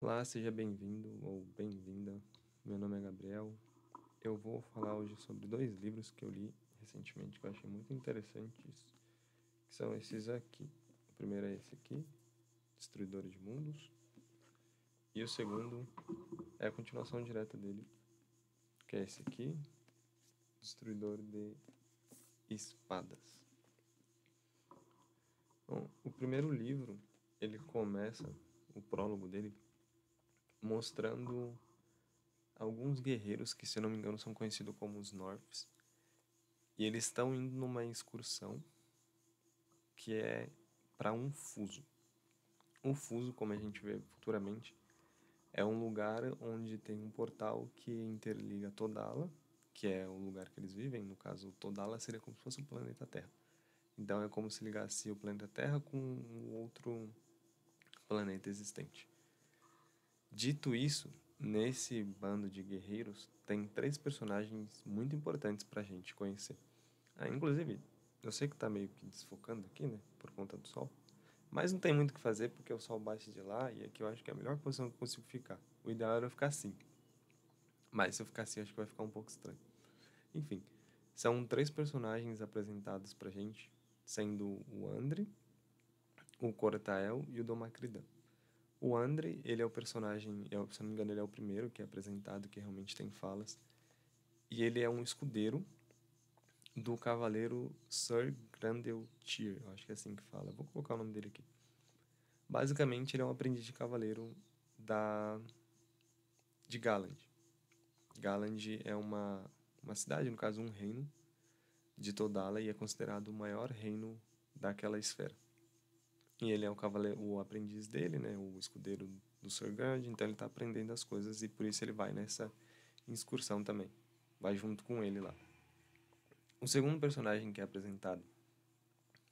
Olá, seja bem-vindo ou bem-vinda. Meu nome é Gabriel. Eu vou falar hoje sobre dois livros que eu li recentemente que eu achei muito interessantes, que são esses aqui. O primeiro é esse aqui, Destruidor de Mundos, e o segundo é a continuação direta dele, que é esse aqui, Destruidor de Espadas. Bom, o primeiro livro, ele começa, o prólogo dele, mostrando alguns guerreiros que, se eu não me engano, são conhecidos como os Norths. E eles estão indo numa excursão que é para um fuso. Um fuso, como a gente vê futuramente, é um lugar onde tem um portal que interliga Todala, que é o lugar que eles vivem. No caso, Todala seria como se fosse o planeta Terra. Então é como se ligasse o planeta Terra com um outro planeta existente. Dito isso, nesse bando de guerreiros tem três personagens muito importantes pra gente conhecer. Inclusive, eu sei que tá meio que desfocando aqui, né, por conta do sol, mas não tem muito o que fazer porque o sol bate de lá e aqui eu acho que é a melhor posição que eu consigo ficar. O ideal era eu ficar assim, mas se eu ficar assim acho que vai ficar um pouco estranho. Enfim, são três personagens apresentados pra gente, sendo o Andre, o Cortael e o Domacridan. O Andre, ele é o personagem, se eu não me engano, ele é o primeiro que é apresentado, que realmente tem falas. E ele é um escudeiro do cavaleiro Sir Grandel Tyr, eu acho que é assim que fala. Vou colocar o nome dele aqui. Basicamente, ele é um aprendiz de cavaleiro da de Galand. Galand é uma cidade, no caso um reino de Todala e é considerado o maior reino daquela esfera. E ele é o cavaleiro, o aprendiz dele, né, o escudeiro do Sir Gand, então ele está aprendendo as coisas e por isso ele vai nessa excursão também. Vai junto com ele lá. O segundo personagem que é apresentado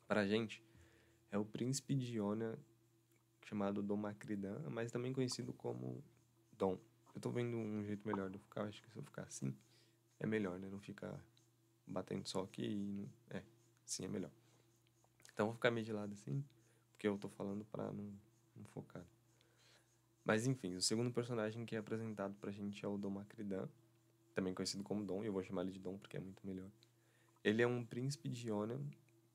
pra gente é o príncipe de Ionia, chamado Dom Macridan, mas também conhecido como Dom. Eu tô vendo um jeito melhor de eu ficar, acho que se eu ficar assim, é melhor, né? Não ficar batendo só aqui e... assim é melhor. Então eu vou ficar meio de lado assim, porque eu tô falando pra não focar. Mas enfim, o segundo personagem que é apresentado pra gente é o Dom Macridan, também conhecido como Dom, e eu vou chamar ele de Dom porque é muito melhor. Ele é um príncipe de Ionia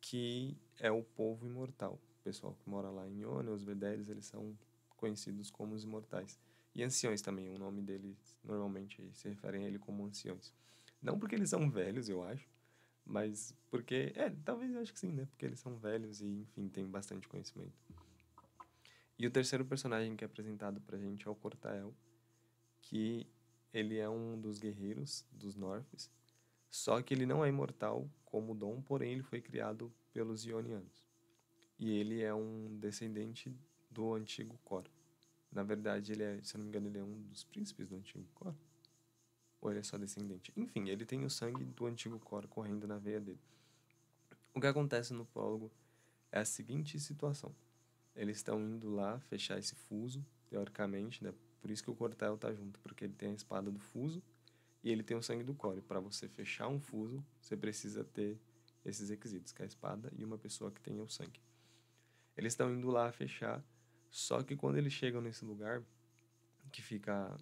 que é o povo imortal. O pessoal que mora lá em Ionia, os Vederes, eles são conhecidos como os imortais. E anciões também, o nome deles normalmente se referem a ele como anciões. Não porque eles são velhos, eu acho, mas porque, talvez eu acho que sim, né? Porque eles são velhos e, enfim, têm bastante conhecimento. E o terceiro personagem que é apresentado pra gente é o Cortael, que ele é um dos guerreiros dos Norths, só que ele não é imortal como Dom, porém ele foi criado pelos Ionianos. E ele é um descendente do antigo Cor. Na verdade, ele é, se eu não me engano, ele é um dos príncipes do antigo Cor. Ou ele é só descendente? Enfim, ele tem o sangue do antigo Cor correndo na veia dele. O que acontece no prólogo é a seguinte situação. Eles estão indo lá fechar esse fuso, teoricamente, né? Por isso que o Cortael tá junto, porque ele tem a espada do fuso e ele tem o sangue do Core. Para você fechar um fuso, você precisa ter esses requisitos, que é a espada e uma pessoa que tenha o sangue. Eles estão indo lá fechar, só que quando eles chegam nesse lugar, que fica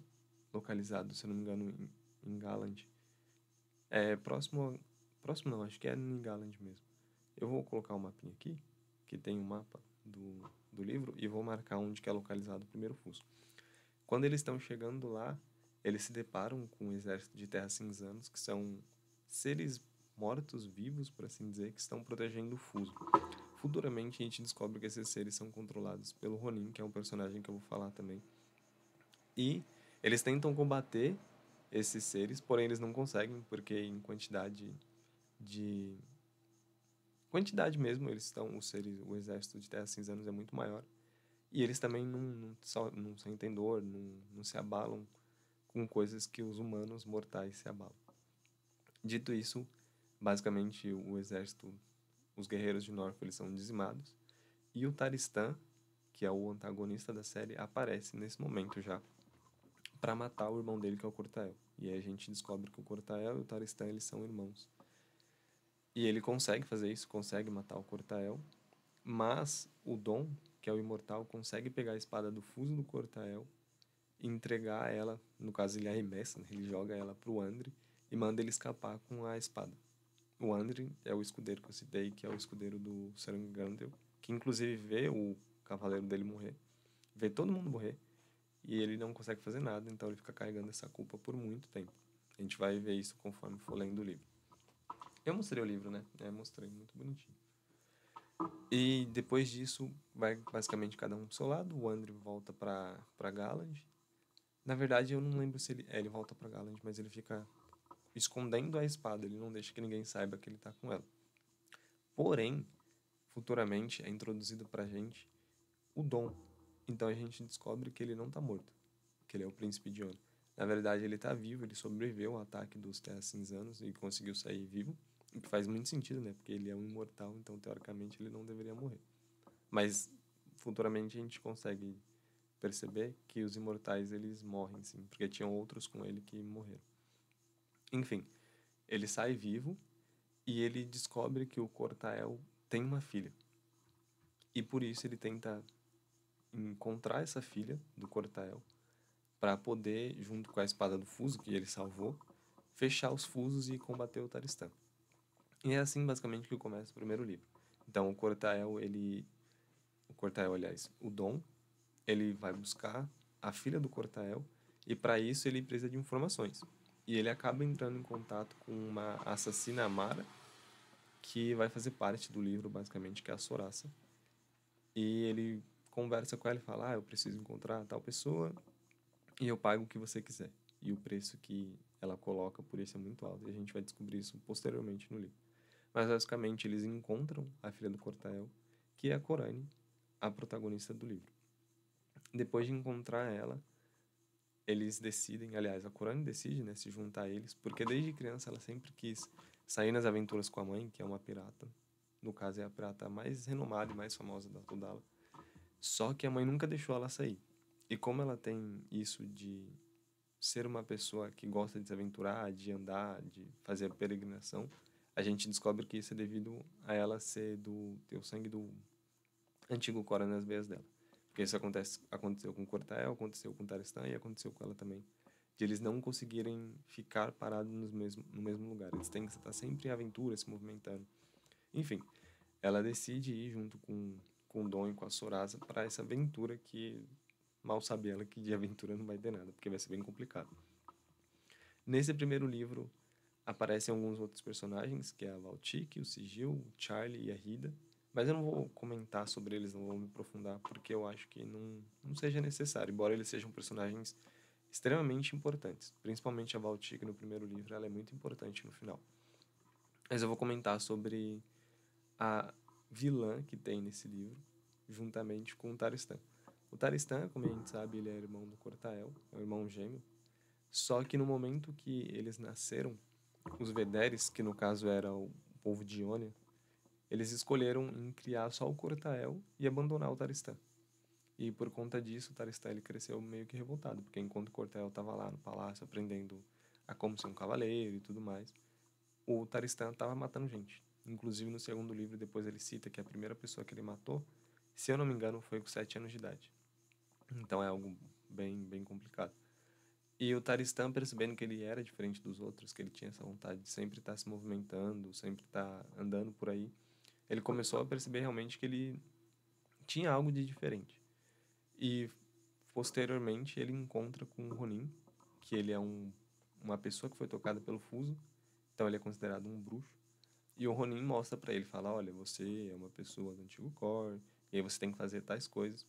localizado, se eu não me engano, em Galand, é próximo não, acho que é em Galand mesmo. Eu vou colocar um mapinha aqui, que tem um mapa do livro, e vou marcar onde que é localizado o primeiro fuso. Quando eles estão chegando lá, eles se deparam com um exército de terras cinzanos, que são seres mortos-vivos, por assim dizer, que estão protegendo o fuso. Futuramente a gente descobre que esses seres são controlados pelo Ronin, que é um personagem que eu vou falar também. E eles tentam combater esses seres, porém eles não conseguem, porque em de quantidade mesmo, eles estão, os seres, o exército de terras cinzanos é muito maior. E eles também não sentem dor, não se abalam com coisas que os humanos mortais se abalam. Dito isso, basicamente o exército, os guerreiros de North, eles são dizimados. E o Taristan, que é o antagonista da série, aparece nesse momento já para matar o irmão dele, que é o Cortael. E aí a gente descobre que o Cortael e o Taristan, eles são irmãos. E ele consegue fazer isso, consegue matar o Cortael, mas o Dom, que é o imortal, consegue pegar a espada do fuso do Cortael e entregar ela, no caso ele arremessa, né? Ele joga ela pro Andri e manda ele escapar com a espada. O Andri é o escudeiro que eu citei, que é o escudeiro do Srangandel, que inclusive vê o cavaleiro dele morrer, vê todo mundo morrer, e ele não consegue fazer nada, então ele fica carregando essa culpa por muito tempo. A gente vai ver isso conforme for lendo o livro. Eu mostrei o livro, né? Mostrei, muito bonitinho. E depois disso, vai basicamente cada um pro seu lado. O Andri volta pra Galand. Na verdade, eu não lembro se ele... ele volta pra Galand, mas ele fica escondendo a espada. Ele não deixa que ninguém saiba que ele tá com ela. Porém, futuramente é introduzido pra gente o Dom. Então a gente descobre que ele não tá morto. Que ele é o príncipe Diona. Na verdade, ele tá vivo. Ele sobreviveu ao ataque dos Terras Cinzanos e conseguiu sair vivo. O que faz muito sentido, né? Porque ele é um imortal, então teoricamente ele não deveria morrer. Mas futuramente a gente consegue perceber que os imortais eles morrem, sim, porque tinham outros com ele que morreram. Enfim, ele sai vivo e ele descobre que o Cortael tem uma filha. E por isso ele tenta encontrar essa filha do Cortael para poder, junto com a espada do Fuso que ele salvou, fechar os fusos e combater o Taristan. E é assim basicamente que começa o primeiro livro. Então o Cortael, aliás, o Dom, ele vai buscar a filha do Cortael e para isso ele precisa de informações. E ele acaba entrando em contato com uma assassina Amara que vai fazer parte do livro, basicamente, que é a Sorasa. E ele conversa com ela e fala: eu preciso encontrar tal pessoa e eu pago o que você quiser. E o preço que ela coloca por isso é muito alto. E a gente vai descobrir isso posteriormente no livro. Mas basicamente eles encontram a filha do Cortael, que é a Corane, a protagonista do livro. Depois de encontrar ela, eles decidem, aliás, a Corane decide, né, se juntar a eles, porque desde criança ela sempre quis sair nas aventuras com a mãe, que é uma pirata. No caso, é a pirata mais renomada e mais famosa da Todala. Só que a mãe nunca deixou ela sair. E como ela tem isso de ser uma pessoa que gosta de se aventurar, de andar, de fazer a peregrinação, a gente descobre que isso é devido a ela ter o sangue do antigo Cora nas veias dela. Porque isso aconteceu com Cortael, aconteceu com Taristan e aconteceu com ela também. De eles não conseguirem ficar parados no mesmo lugar. Eles têm que estar sempre em aventura, se movimentando. Enfim, ela decide ir junto com o Dom e com a Sorasa para essa aventura que mal sabe ela que de aventura não vai ter nada, porque vai ser bem complicado. Nesse primeiro livro aparecem alguns outros personagens, que é a Valtique, o Sigil, o Charlie e a Rida, mas eu não vou comentar sobre eles, não vou me aprofundar, porque eu acho que não seja necessário, embora eles sejam personagens extremamente importantes. Principalmente a Valtique no primeiro livro, ela é muito importante no final. Mas eu vou comentar sobre a vilã que tem nesse livro, juntamente com o Taristan. O Taristan, como a gente sabe, ele é irmão do Cortael, é o irmão gêmeo. Só que no momento que eles nasceram, os Vederes, que no caso era o povo de Ionia, eles escolheram em criar só o Cortael e abandonar o Taristan. E por conta disso, o Taristan ele cresceu meio que revoltado, porque enquanto o Cortael estava lá no palácio aprendendo a como ser um cavaleiro e tudo mais, o Taristan estava matando gente. Inclusive no segundo livro, depois ele cita que a primeira pessoa que ele matou, se eu não me engano, foi com 7 anos de idade. Então é algo bem complicado. E o Taristan, percebendo que ele era diferente dos outros, que ele tinha essa vontade de sempre estar se movimentando, sempre estar andando por aí, ele começou a perceber realmente que ele tinha algo de diferente. E posteriormente ele encontra com o Ronin, que ele é uma pessoa que foi tocada pelo Fuso, então ele é considerado um bruxo. E o Ronin mostra pra ele, fala, olha, você é uma pessoa do antigo Kor, e aí você tem que fazer tais coisas.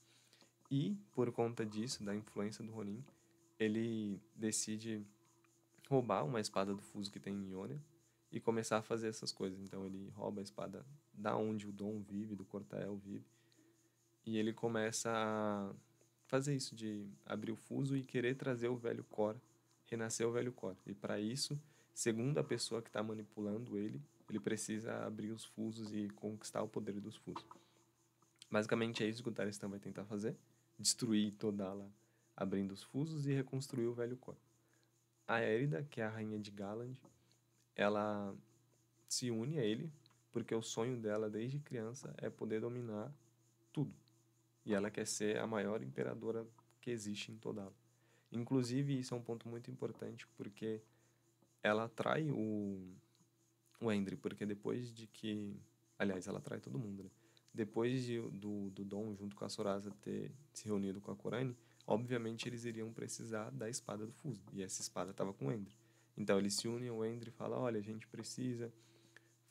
E, por conta disso, da influência do Ronin, ele decide roubar uma espada do Fuso que tem em Ionia e começar a fazer essas coisas. Então ele rouba a espada da onde o Dom vive, do Cortael vive, e ele começa a fazer isso de abrir o Fuso e querer trazer o velho Kor, renascer o velho Kor. E para isso, segundo a pessoa que está manipulando ele precisa abrir os fusos e conquistar o poder dos fusos. Basicamente é isso que o Taristan vai tentar fazer, destruir Todala abrindo os fusos e reconstruir o velho Kor. A Érida, que é a rainha de Galand, ela se une a ele porque o sonho dela desde criança é poder dominar tudo. E ela quer ser a maior imperadora que existe em Todala. Inclusive, isso é um ponto muito importante, porque ela atrai o Endre, porque depois de que... Aliás, ela atrai todo mundo, né? Depois do Dom, junto com a Sorasa, ter se reunido com a Corane, obviamente eles iriam precisar da espada do Fuso. E essa espada estava com o Endre. Então eles se unem ao Endre e falam, olha, a gente precisa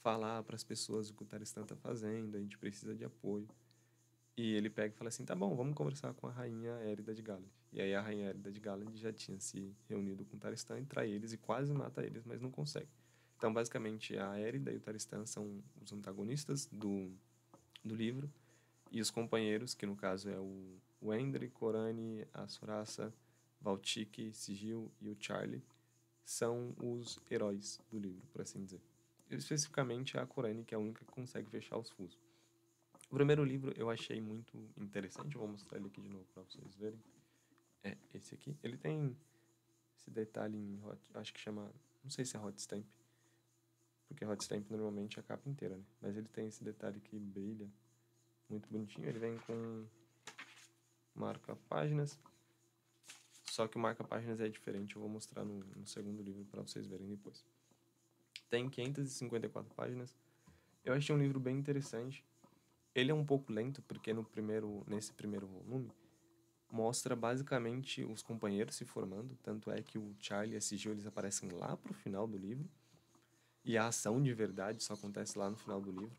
falar para as pessoas o que o Taristan está fazendo, a gente precisa de apoio. E ele pega e fala assim, tá bom, vamos conversar com a rainha Érida de Galad. E aí a rainha Érida de Galad já tinha se reunido com o Taristan e trai eles e quase mata eles, mas não consegue. Então, basicamente, a Érida e o Taristan são os antagonistas do livro, e os companheiros, que no caso é o Endre, Corane, a Sorasa, Valtique, Sigil e o Charlie, são os heróis do livro, por assim dizer. Especificamente a Corane, que é a única que consegue fechar os fusos. O primeiro livro eu achei muito interessante, eu vou mostrar ele aqui de novo para vocês verem. É esse aqui. Ele tem esse detalhe em hot, acho que chama, não sei se é hot stamp, porque hot stamp normalmente é a capa inteira, né? Mas ele tem esse detalhe que brilha, muito bonitinho. Ele vem com marca-páginas, só que o marca-páginas é diferente, eu vou mostrar no segundo livro para vocês verem depois. Tem 554 páginas. Eu achei um livro bem interessante. Ele é um pouco lento, porque nesse primeiro volume mostra basicamente os companheiros se formando, tanto é que o Charlie e a Sigil eles aparecem lá pro final do livro, e a ação de verdade só acontece lá no final do livro.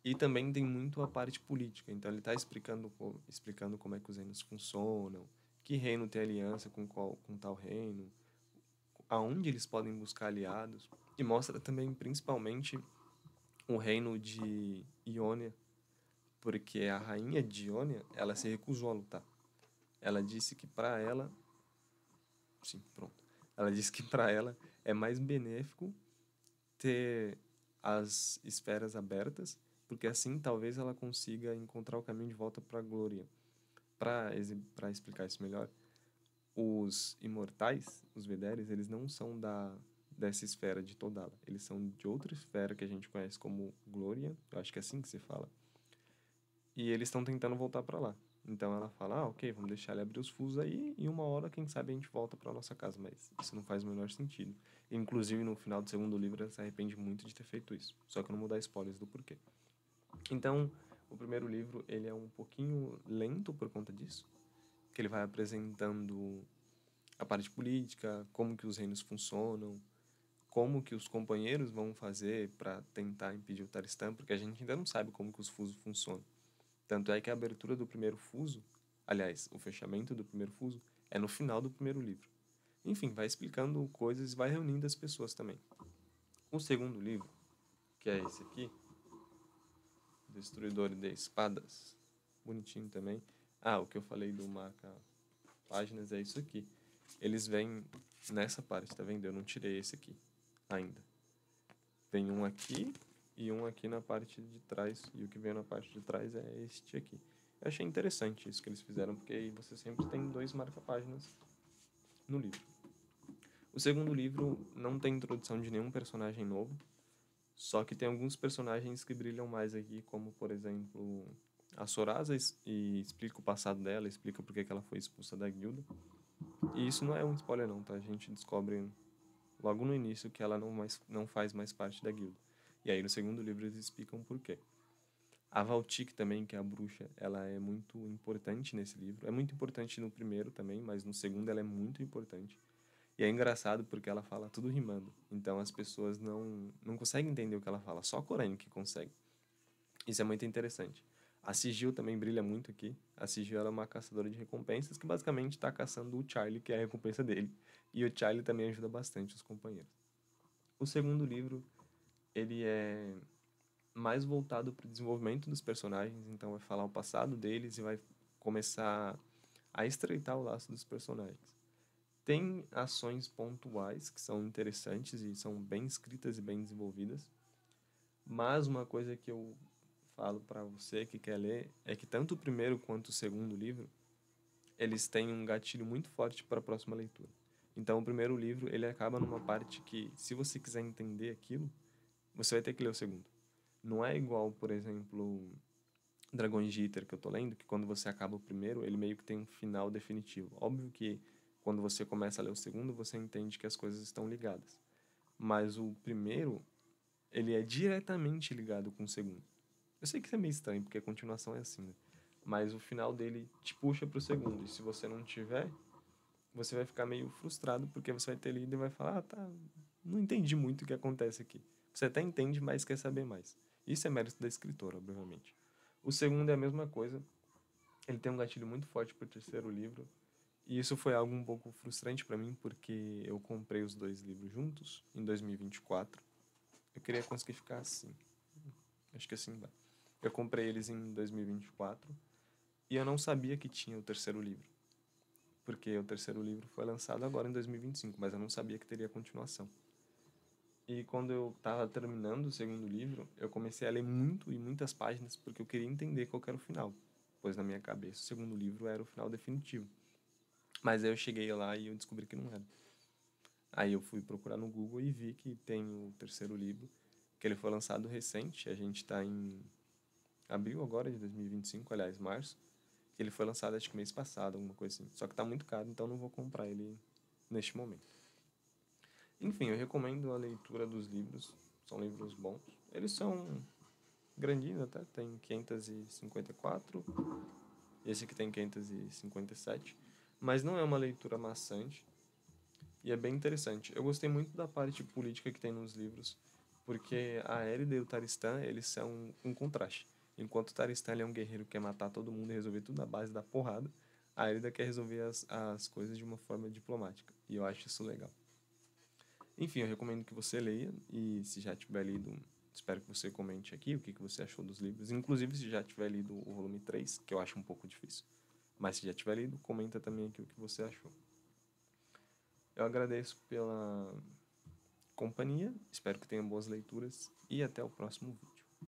E também tem muito a parte política, então ele está explicando como é que os reinos funcionam, que reino tem aliança com tal reino, aonde eles podem buscar aliados, e mostra também principalmente o reino de Iônia, porque a rainha de Iônia, ela se recusou a lutar. Ela disse que para ela, sim, pronto. Ela disse que para ela é mais benéfico ter as esferas abertas, porque assim talvez ela consiga encontrar o caminho de volta para a Glória. Para explicar isso melhor, os imortais, os Vederes, eles não são dessa esfera de Todala. Eles são de outra esfera que a gente conhece como Glória, eu acho que é assim que se fala. E eles estão tentando voltar para lá. Então ela fala, ok, vamos deixar ele abrir os fusos aí e uma hora, quem sabe, a gente volta para nossa casa. Mas isso não faz o menor sentido. Inclusive, no final do segundo livro, ela se arrepende muito de ter feito isso. Só que eu não vou dar spoilers do porquê. Então, o primeiro livro, ele é um pouquinho lento por conta disso. Que ele vai apresentando a parte política, como que os reinos funcionam, como que os companheiros vão fazer para tentar impedir o Taristan, porque a gente ainda não sabe como que os fusos funcionam. Tanto é que a abertura do primeiro fuso, aliás, o fechamento do primeiro fuso, é no final do primeiro livro. Enfim, vai explicando coisas e vai reunindo as pessoas também. O segundo livro, que é esse aqui, Destruidor de Espadas, bonitinho também. Ah, o que eu falei do marca páginas é isso aqui. Eles vêm nessa parte, tá vendo? Eu não tirei esse aqui ainda. Tem um aqui e um aqui na parte de trás, e o que vem na parte de trás é este aqui. Eu achei interessante isso que eles fizeram, porque aí você sempre tem dois marca-páginas no livro. O segundo livro não tem introdução de nenhum personagem novo, só que tem alguns personagens que brilham mais aqui, como, por exemplo, a Sorasa, e explica o passado dela, explica por que ela foi expulsa da guilda. E isso não é um spoiler não, tá? A gente descobre logo no início que ela não faz mais parte da guilda. E aí no segundo livro eles explicam por quê. A Valtique também, que é a bruxa, ela é muito importante nesse livro. É muito importante no primeiro também, mas no segundo ela é muito importante. E é engraçado porque ela fala tudo rimando. Então as pessoas não conseguem entender o que ela fala, só a Corane que consegue. Isso é muito interessante. A Sigil também brilha muito aqui. A Sigil ela é uma caçadora de recompensas que basicamente está caçando o Charlie, que é a recompensa dele. E o Charlie também ajuda bastante os companheiros. O segundo livro, ele é mais voltado para o desenvolvimento dos personagens, então vai falar o passado deles e vai começar a estreitar o laço dos personagens. Tem ações pontuais que são interessantes e são bem escritas e bem desenvolvidas, mas uma coisa que eu falo para você que quer ler é que tanto o primeiro quanto o segundo livro, eles têm um gatilho muito forte para a próxima leitura. Então, o primeiro livro, ele acaba numa parte que, se você quiser entender aquilo, você vai ter que ler o segundo. Não é igual, por exemplo, Dragões de Iter que eu tô lendo, que quando você acaba o primeiro, ele meio que tem um final definitivo. Óbvio que quando você começa a ler o segundo, você entende que as coisas estão ligadas. Mas o primeiro, ele é diretamente ligado com o segundo. Eu sei que isso é meio estranho, porque a continuação é assim, né? Mas o final dele te puxa pro segundo. E se você não tiver, você vai ficar meio frustrado, porque você vai ter lido e vai falar, ah, tá, não entendi muito o que acontece aqui. Você até entende, mas quer saber mais. Isso é mérito da escritora, obviamente. O segundo é a mesma coisa. Ele tem um gatilho muito forte pro terceiro livro. E isso foi algo um pouco frustrante para mim, porque eu comprei os dois livros juntos em 2024. Eu queria conseguir ficar assim. Acho que assim vai. Eu comprei eles em 2024 e eu não sabia que tinha o terceiro livro. Porque o terceiro livro foi lançado agora em 2025, mas eu não sabia que teria continuação. E quando eu estava terminando o segundo livro, eu comecei a ler muito e muitas páginas porque eu queria entender qual que era o final, pois na minha cabeça o segundo livro era o final definitivo. Mas aí eu cheguei lá e eu descobri que não era. Aí eu fui procurar no Google e vi que tem o terceiro livro, que ele foi lançado recente, a gente está em abril agora de 2025, aliás, março, que ele foi lançado acho que mês passado, alguma coisa assim. Só que tá muito caro, então não vou comprar ele neste momento. Enfim, eu recomendo a leitura dos livros, são livros bons. Eles são grandinhos até, tem 554, esse aqui tem 557, mas não é uma leitura maçante e é bem interessante. Eu gostei muito da parte política que tem nos livros, porque a Érida e o Taristan, eles são um contraste. Enquanto o Taristan ele é um guerreiro que quer matar todo mundo e resolver tudo na base da porrada, a Érida quer resolver as coisas de uma forma diplomática. E eu acho isso legal. Enfim, eu recomendo que você leia e se já tiver lido, espero que você comente aqui o que você achou dos livros. Inclusive, se já tiver lido o volume 3, que eu acho um pouco difícil. Mas se já tiver lido, comenta também aqui o que você achou. Eu agradeço pela companhia, espero que tenham boas leituras e até o próximo vídeo.